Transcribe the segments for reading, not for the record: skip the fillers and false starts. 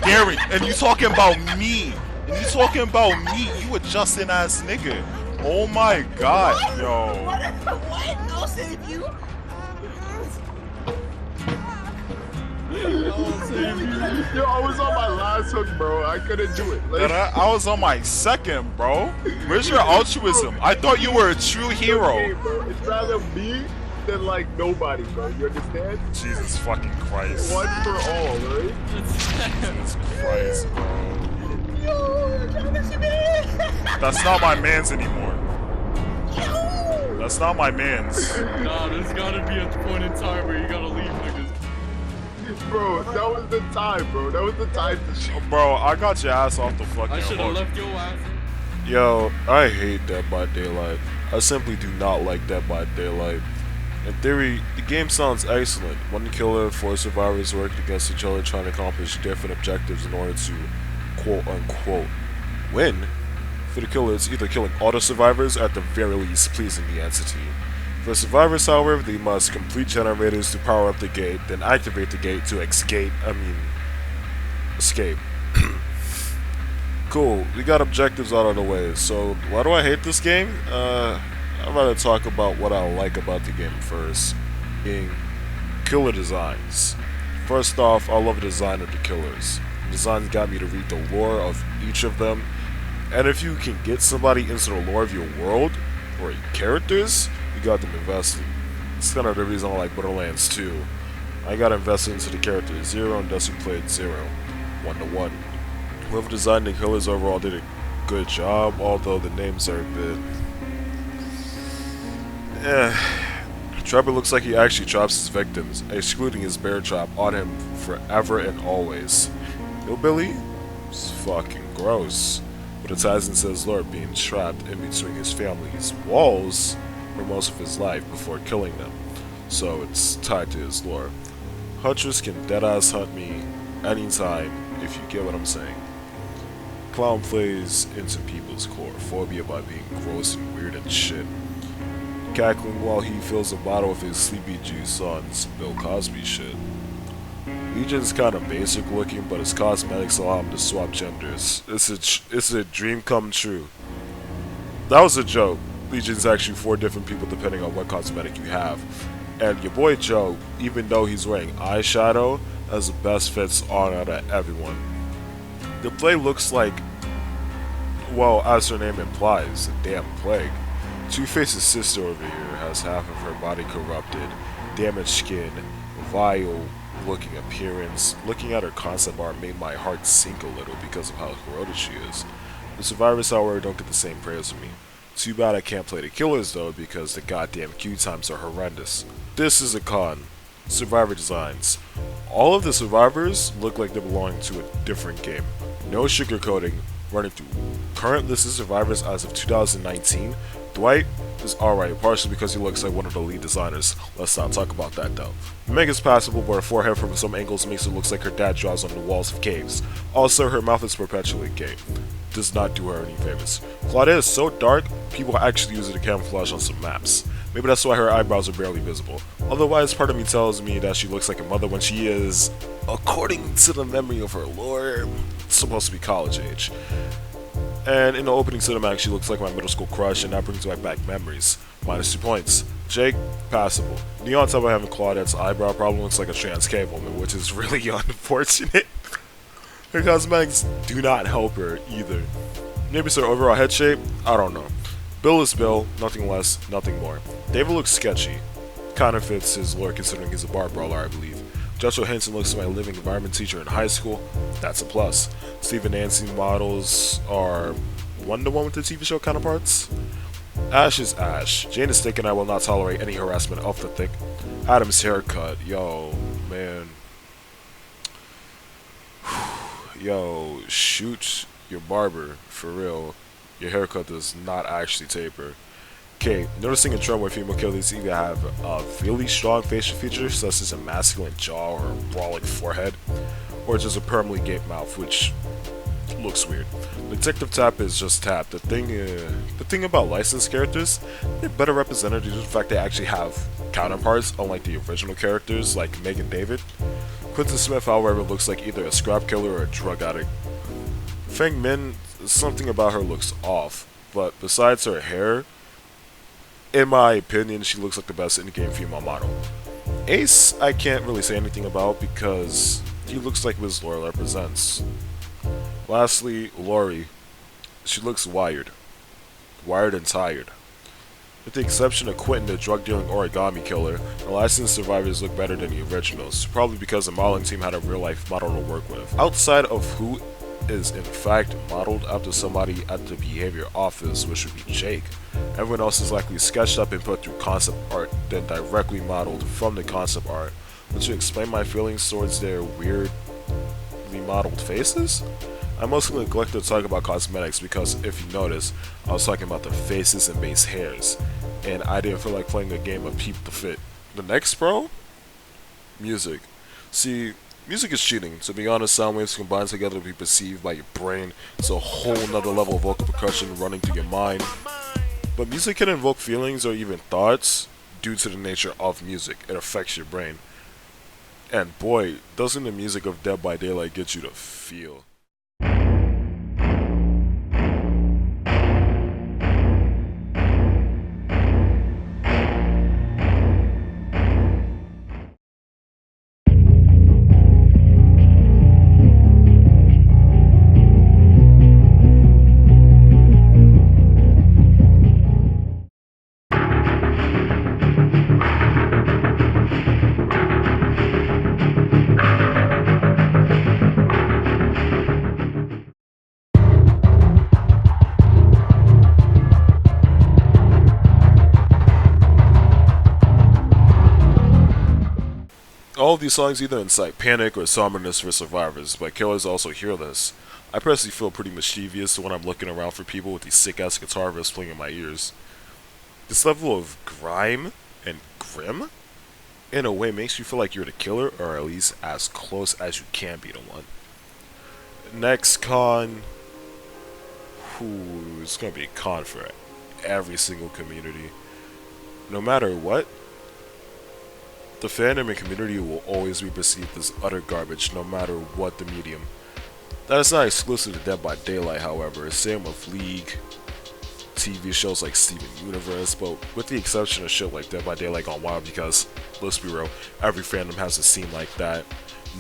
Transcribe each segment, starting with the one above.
Gary, and you talking about me. And you talking about me. You a Justin ass nigga. Oh my god, yo. What? I'll save you. Yo, I was on my last hook, bro. I couldn't do it. Like, I was on my second, bro. Where's your altruism? I thought you were a true hero. okay, bro. It's rather me than like nobody, bro. You understand? Jesus fucking Christ. One for all, right? Jesus Christ, bro. Yo, Travis, man. That's not my man's anymore. That's not my man's. Nah, there's gotta be a point in time where you gotta leave, niggas. Bro, that was the time, bro. That was the time to show. Bro, I got your ass off the fucking I should have hook. left your ass. Yo, I hate Dead by Daylight. I simply do not like Dead by Daylight. In theory, the game sounds excellent. One killer, four survivors worked against each other trying to accomplish different objectives in order to quote-unquote win. For the killer, it's either killing all the survivors or at the very least pleasing the entity. For survivors, however, they must complete generators to power up the gate, then activate the gate to escape. Cool, we got objectives out of the way, so why do I hate this game? I'd rather talk about what I like about the game first, being killer designs. First off, I love the design of the killers. The designs got me to read the lore of each of them, and if you can get somebody into the lore of your world, or your characters, you got them invested. It's kind of the reason I like Borderlands 2. I got invested into the character Zero and thus played Zero, 1-to-1. Whoever designed the killers overall did a good job, although the names are a bit... Trapper looks like he actually traps his victims, excluding his bear trap on him forever and always. Hillbilly? It's fucking gross. But it ties into his lore being trapped in between his family's walls for most of his life before killing them, so it's tied to his lore. Huntress can deadass hunt me anytime, if you get what I'm saying. Clown plays into people's phobia by being gross and weird and shit. Cackling while he fills a bottle of his sleepy juice on some Bill Cosby shit. Legion's kinda basic looking, but his cosmetics allow him to swap genders. It's a dream come true. That was a joke. Legion's actually 4 different people depending on what cosmetic you have. And your boy Joe, even though he's wearing eyeshadow, has the best fits on out of everyone. The play looks like, well, as her name implies, a damn plague. Two-Face's sister over here has half of her body corrupted, damaged skin, vile looking appearance. Looking at her concept art made my heart sink a little because of how corroded she is. The survivors, however, don't get the same praise from me. Too bad I can't play the killers though, because the goddamn queue times are horrendous. This is a con. Survivor designs. All of the survivors look like they belong to a different game. No sugarcoating. Running through current list of survivors as of 2019, Dwight is alright, partially because he looks like one of the lead designers. Let's not talk about that though. Meg is passable, but her forehead from some angles makes it look like her dad draws on the walls of caves. Also, her mouth is perpetually gay. Does not do her any favors. Claudia is so dark, people actually use it to camouflage on some maps. Maybe that's why her eyebrows are barely visible. Otherwise, part of me tells me that she looks like a mother when she is, according to the memory of her lore, supposed to be college age. And in the opening cinematic, she looks like my middle school crush, and that brings back memories. -2 points. Jake, passable. Neon top of having Claudette's eyebrow problem looks like a trans K woman, which is really unfortunate. Her cosmetics do not help her either. Maybe it's her overall head shape? I don't know. Bill is Bill, nothing less, nothing more. David looks sketchy. Kinda fits his lore considering he's a bar brawler, I believe. Joshua Henson looks like my living environment teacher in high school. That's a plus. Steve and Nancy models are 1-to-1 with the TV show counterparts. Ash is Ash. Jane is thick and I will not tolerate any harassment of the thick. Adam's haircut. Yo, man. Yo, shoot your barber. For real. Your haircut does not actually taper. Okay, noticing a trend where female killers either have a really strong facial features, such as a masculine jaw or a brolic forehead, or just a permanently gaped mouth, which looks weird. Detective Tap is just Tap. The thing about licensed characters, they're better represented due to the fact they actually have counterparts, unlike the original characters like Meg and David. Quinton Smith, however, looks like either a scrap killer or a drug addict. Feng Min, something about her looks off, but besides her hair, in my opinion, she looks like the best in-game female model. Ace, I can't really say anything about because he looks like Wiz Laura represents. Lastly, Lori, she looks wired and tired. With the exception of Quentin, the drug-dealing origami killer, the licensed survivors look better than the originals, probably because the modeling team had a real-life model to work with. Outside of who is in fact modeled after somebody at the behavior office, which would be Jake, everyone else is likely sketched up and put through concept art, then directly modeled from the concept art. But to explain my feelings towards their weirdly modeled faces? I mostly neglected to talk about cosmetics because if you notice, I was talking about the faces and base hairs, and I didn't feel like playing a game of Peep the Fit. The next bro? Music. See, music is cheating. To be honest, sound waves combined together to be perceived by your brain. It's a whole nother level of vocal percussion running through your mind. But music can invoke feelings or even thoughts due to the nature of music. It affects your brain. And boy, doesn't the music of Dead by Daylight get you to feel. All of these songs either incite panic or somberness for survivors, but killers also hear this. I personally feel pretty mischievous when I'm looking around for people with these sick-ass guitar riffs playing in my ears. This level of grime and grim, in a way, makes you feel like you're the killer, or at least as close as you can be to one. Next con... it's gonna be a con for every single community. No matter what, the fandom and community will always be perceived as utter garbage, no matter what the medium. That is not exclusive to Dead by Daylight, however. Same with League, TV shows like Steven Universe, but with the exception of shit like Dead by Daylight Gone Wild, because, let's be real, every fandom has a scene like that,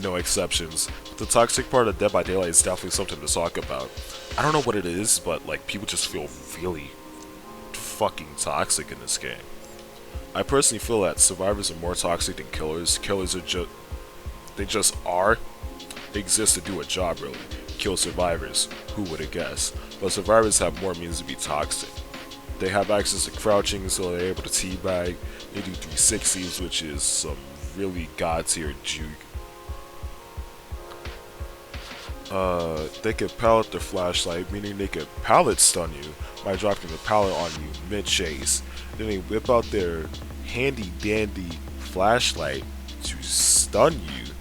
no exceptions. But the toxic part of Dead by Daylight is definitely something to talk about. I don't know what it is, but like people just feel really fucking toxic in this game. I personally feel that survivors are more toxic than killers. Killers are they just are. They exist to do a job, really. Kill survivors. Who would have guessed? But survivors have more means to be toxic. They have access to crouching, so they're able to teabag. They do 360s, which is some really god-tier juke. They can pallet their flashlight, meaning they can pallet stun you by dropping the pallet on you mid-chase. Then they whip out their handy-dandy flashlight to stun you,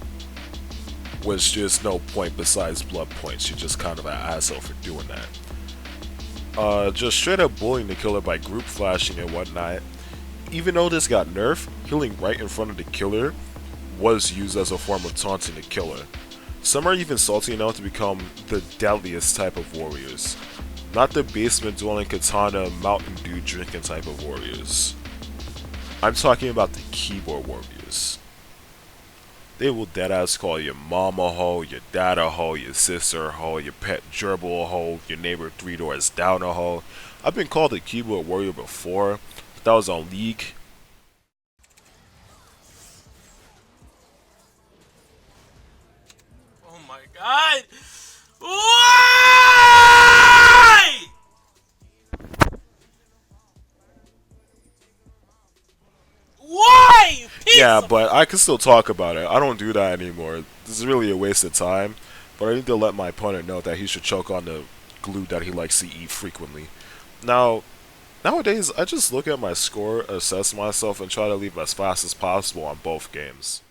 which there's no point besides blood points. You're just kind of an asshole for doing that. Just straight up bullying the killer by group flashing and whatnot. Even though this got nerfed, healing right in front of the killer was used as a form of taunting the killer. Some are even salty enough to become the deadliest type of warriors. Not the basement-dwelling katana, Mountain Dew drinking type of warriors. I'm talking about the keyboard warriors. They will deadass call your mom a hoe, your dad a hoe, your sister a hoe, your pet gerbil a hoe, your neighbor 3 doors down a hoe. I've been called a keyboard warrior before, but that was on League. Oh my god! Why? Why? Yeah, but I can still talk about it. I don't do that anymore. This is really a waste of time. But I need to let my opponent know that he should choke on the glue that he likes to eat frequently. Now, nowadays, I just look at my score, assess myself, and try to leave as fast as possible on both games.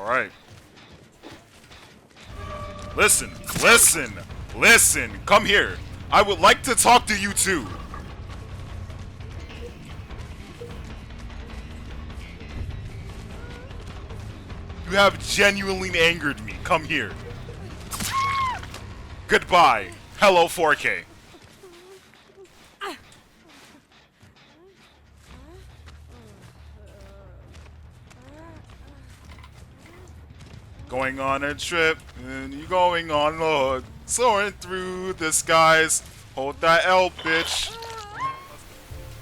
Alright. Listen, listen, listen. Come here. I would like to talk to you too. You have genuinely angered me. Come here. Goodbye. Hello, 4K. Going on a trip, and you going on a hook, soaring through the skies. Hold that L, bitch.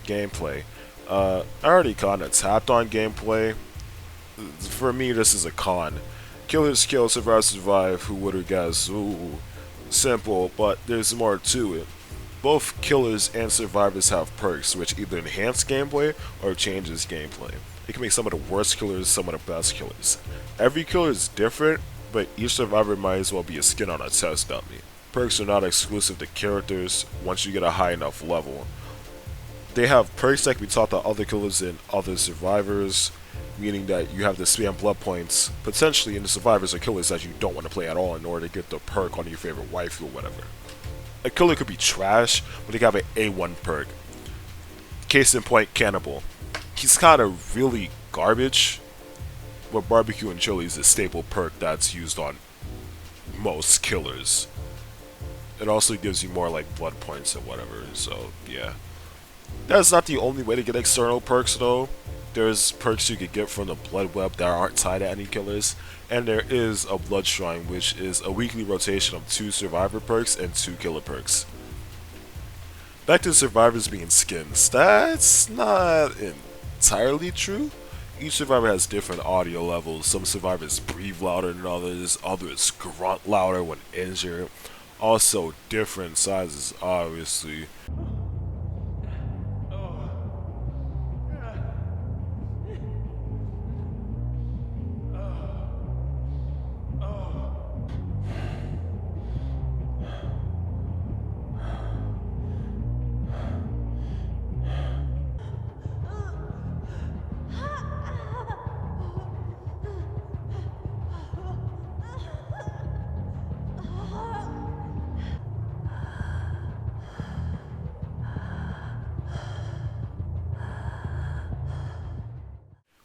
Gameplay. I already kinda tapped on gameplay. For me, this is a con. Killers kill, survivors survive. Who would have guessed? Ooh, simple, but there's more to it. Both killers and survivors have perks, which either enhance gameplay or changes gameplay. It can make some of the worst killers some of the best killers. Every killer is different, but each survivor might as well be a skin on a test dummy. Perks are not exclusive to characters once you get a high enough level. They have perks that can be taught to other killers and other survivors, meaning that you have to spam blood points, potentially in the survivors or killers that you don't want to play at all in order to get the perk on your favorite waifu or whatever. A killer could be trash, but they have an A1 perk. Case in point, Cannibal. He's kind of really garbage, but barbecue and chili is a staple perk that's used on most killers. It also gives you more like blood points and whatever, so yeah. That's not the only way to get external perks though. There's perks you could get from the blood web that aren't tied to any killers, and there is a blood shrine, which is a weekly rotation of 2 survivor perks and 2 killer perks. Back to survivors being skins, that's not entirely true. Each survivor has different audio levels. Some survivors breathe louder than others grunt louder when injured. Also different sizes, obviously.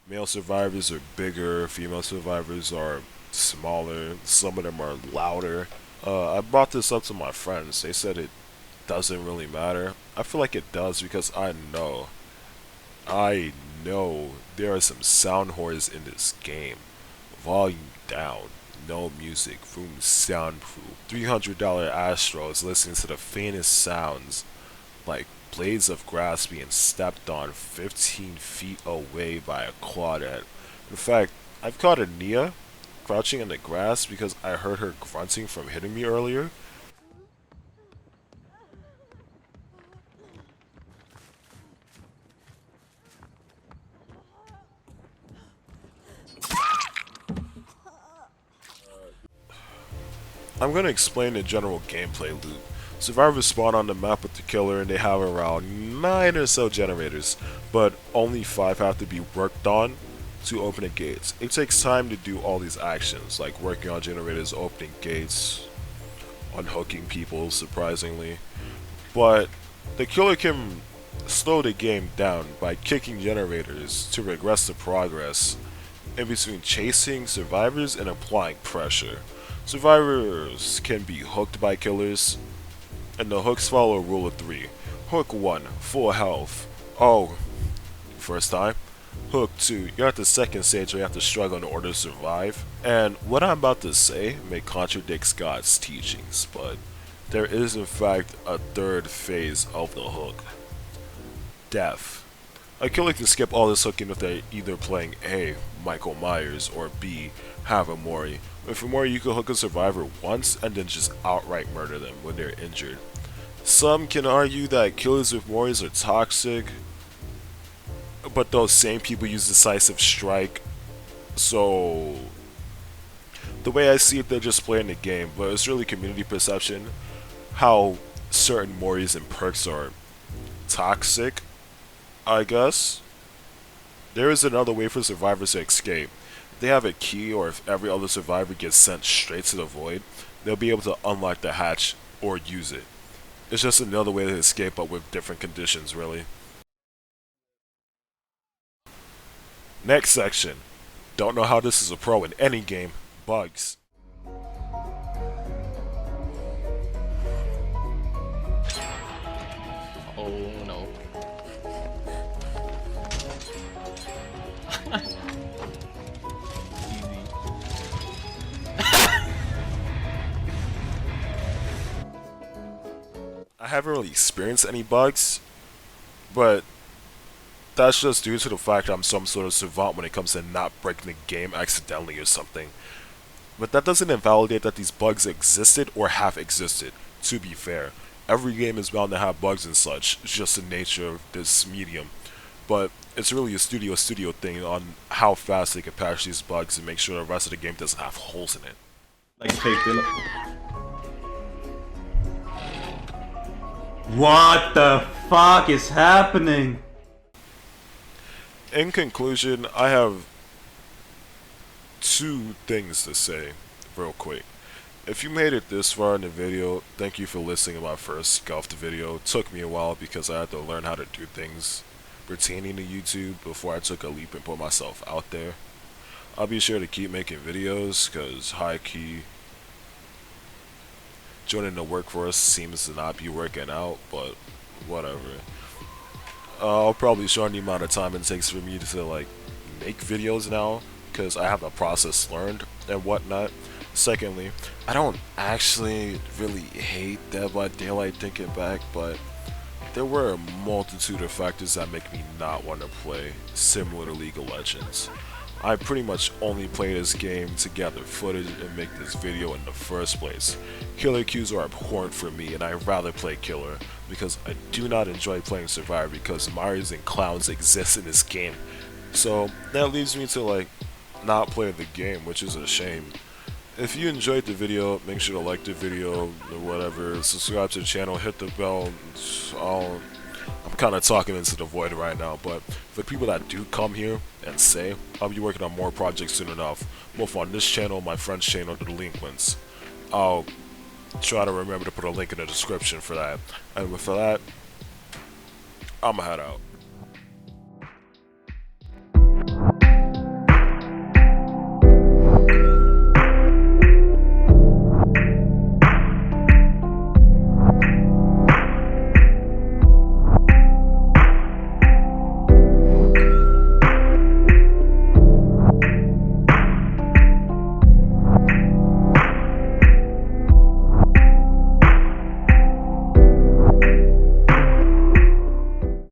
Male survivors are bigger, female survivors are smaller, some of them are louder. I brought this up to my friends, they said it doesn't really matter. I feel like it does because I know there are some sound whores in this game. Volume down, no music, room soundproof, $300 Astros listening to the faintest sounds, like blades of grass being stepped on 15 feet away by a Claudette. In fact, I've caught a Nia crouching in the grass because I heard her grunting from hitting me earlier. I'm going to explain the general gameplay loop. Survivors spawn on the map with the killer and they have around 9 or so generators, but only 5 have to be worked on to open the gates. It takes time to do all these actions, like working on generators, opening gates, unhooking people, surprisingly. But the killer can slow the game down by kicking generators to regress the progress in between chasing survivors and applying pressure. Survivors can be hooked by killers, and the hooks follow a rule of 3. Hook 1, full health. Oh, first time. Hook 2, you're at the second stage where you have to struggle in order to survive. And what I'm about to say may contradict God's teachings, but there is in fact a third phase of the hook. Death. A killer can skip all this hooking if they're either playing A, Michael Myers, or B, have a Mori. With a Mori, you can hook a survivor once and then just outright murder them when they're injured. Some can argue that killers with Moris are toxic, but those same people use decisive strike, so the way I see it, they're just playing the game, but it's really community perception how certain Moris and perks are toxic, I guess. There is another way for survivors to escape. they have a key, or if every other survivor gets sent straight to the void, they'll be able to unlock the hatch or use it. It's just another way to escape, but with different conditions, really. Next section. Don't know how this is a pro in any game. Bugs. Oh no. I haven't really experienced any bugs, but that's just due to the fact that I'm some sort of savant when it comes to not breaking the game accidentally or something. But that doesn't invalidate that these bugs existed or have existed, to be fair. Every game is bound to have bugs and such, it's just the nature of this medium. But it's really a studio thing on how fast they can patch these bugs and make sure the rest of the game doesn't have holes in it. Like fake villain. What the fuck is happening? In conclusion, I have two things to say real quick. If you made it this far in the video, thank you for listening to my first scuffed video. It took me a while because I had to learn how to do things pertaining to YouTube before I took a leap and put myself out there. I'll be sure to keep making videos because high key joining the workforce seems to not be working out, but whatever. I'll probably shorten the amount of time it takes for me to like make videos now because I have the process learned and whatnot. Secondly, I don't actually really hate Dead by Daylight thinking back, but there were a multitude of factors that make me not want to play, similar to League of Legends. I pretty much only play this game to gather footage and make this video in the first place. Killer queues are abhorrent for me, and I'd rather play Killer because I do not enjoy playing Survivor because Marios and clowns exist in this game. So that leads me to like not play the game, which is a shame. If you enjoyed the video, make sure to like the video or whatever, subscribe to the channel, hit the bell. I'm kind of talking into the void right now, but for people that do come here and say, I'll be working on more projects soon enough, both on this channel and my friend's channel, The Delinquents. I'll try to remember to put a link in the description for that. And with that, I'ma head out.